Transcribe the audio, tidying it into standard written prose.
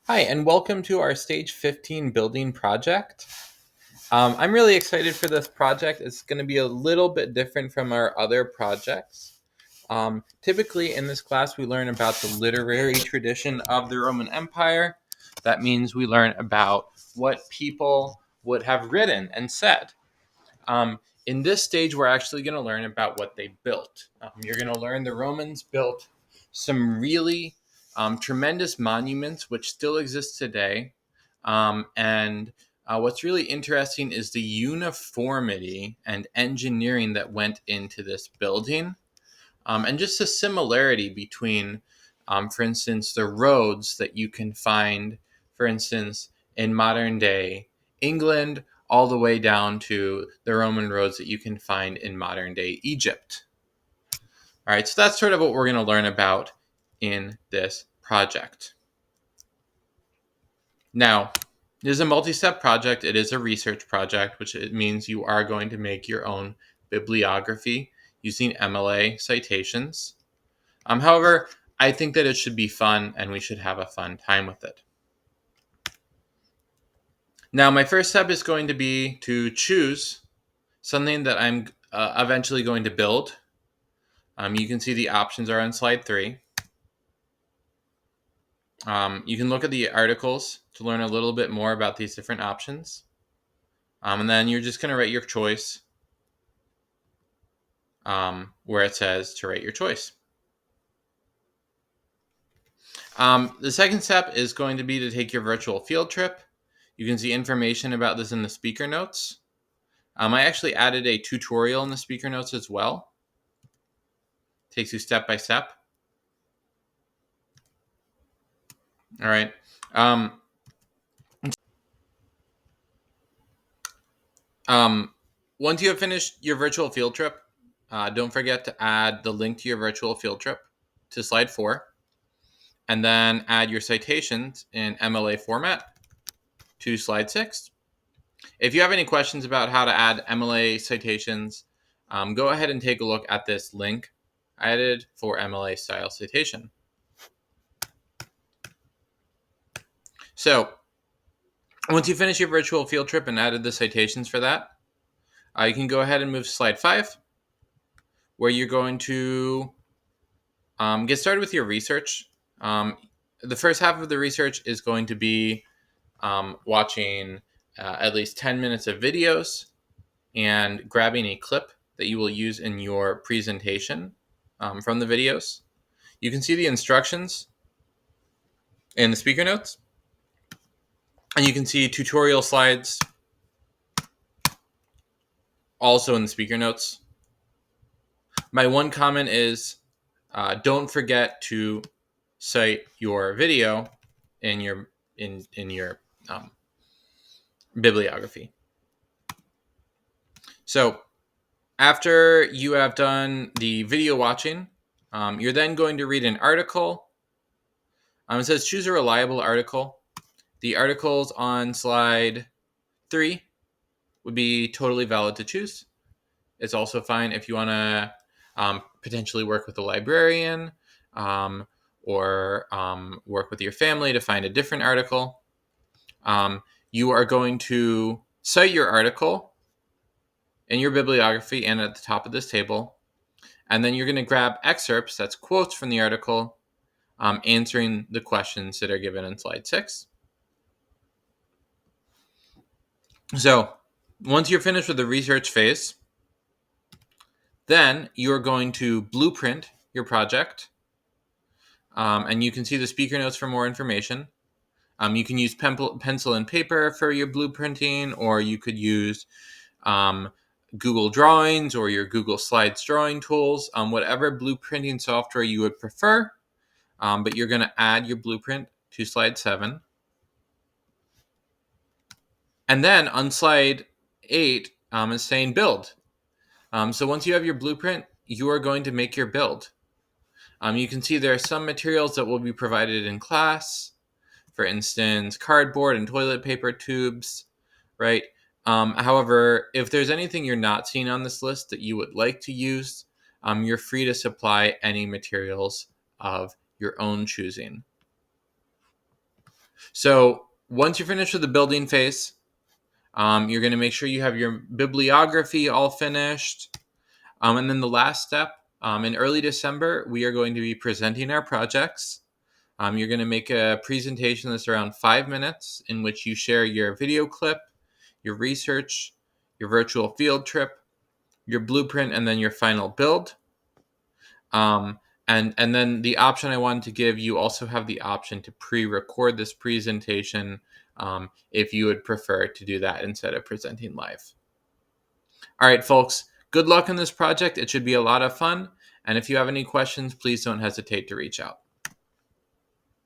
Hi, and welcome to our Stage 15 building project. I'm really excited for this project. It's going to be a little bit different from our other projects. Typically, in this class, we learn about the literary tradition of the Roman Empire. That means we learn about what people would have written and said. In this stage, we're actually going to learn about what they built. You're going to learn the Romans built some really tremendous monuments, which still exist today. And what's really interesting is the uniformity and engineering that went into this building, and just the similarity between, for instance, the roads that you can find, for instance, in modern day England, all the way down to the Roman roads that you can find in modern day Egypt. All right, so that's sort of what we're going to learn about in this project. Now, it is a multi-step project. It is a research project, which it means you are going to make your own bibliography using MLA citations. However, I think that it should be fun and we should have a fun time with it. Now, my first step is going to be to choose something that I'm eventually going to build. You can see the options are on slide 3. You can look at the articles to learn a little bit more about these different options. And then you're just going to write your choice where it says to write your choice. The second step is going to be to take your virtual field trip. You can see information about this in the speaker notes. I actually added a tutorial in the speaker notes as well. Takes you step by step. All right. Once you have finished your virtual field trip, don't forget to add the link to your virtual field trip to slide 4, and then add your citations in MLA format to slide 6. If you have any questions about how to add MLA citations, go ahead and take a look at this link I added for MLA style citation. So once you finish your virtual field trip and added the citations for that, you can go ahead and move to slide 5, where you're going to get started with your research. The first half of the research is going to be watching at least 10 minutes of videos and grabbing a clip that you will use in your presentation from the videos. You can see the instructions in the speaker notes, and you can see tutorial slides also in the speaker notes. My one comment is don't forget to cite your video in your bibliography. So after you have done the video watching, you're then going to read an article. It says choose a reliable article. The articles on slide 3 would be totally valid to choose. It's also fine if you want to potentially work with a librarian or work with your family to find a different article. You are going to cite your article in your bibliography and at the top of this table. And then you're going to grab excerpts, that's quotes from the article, answering the questions that are given in slide 6. So once you're finished with the research phase, then you're going to blueprint your project. And you can see the speaker notes for more information. You can use pencil and paper for your blueprinting, or you could use Google Drawings or your Google Slides drawing tools, whatever blueprinting software you would prefer. But you're going to add your blueprint to slide 7. And then on slide 8 is saying build. So once you have your blueprint, you are going to make your build. You can see there are some materials that will be provided in class. For instance, cardboard and toilet paper tubes, right? However, if there's anything you're not seeing on this list that you would like to use, you're free to supply any materials of your own choosing. So once you're finished with the building phase, you're going to make sure you have your bibliography all finished. And then the last step, in early December, we are going to be presenting our projects. You're going to make a presentation that's around 5 minutes in which you share your video clip, your research, your virtual field trip, your blueprint, and then your final build. And then the option I wanted to give, you also have the option to pre-record this presentation if you would prefer to do that instead of presenting live. All right, folks, good luck on this project. It should be a lot of fun. And if you have any questions, please don't hesitate to reach out.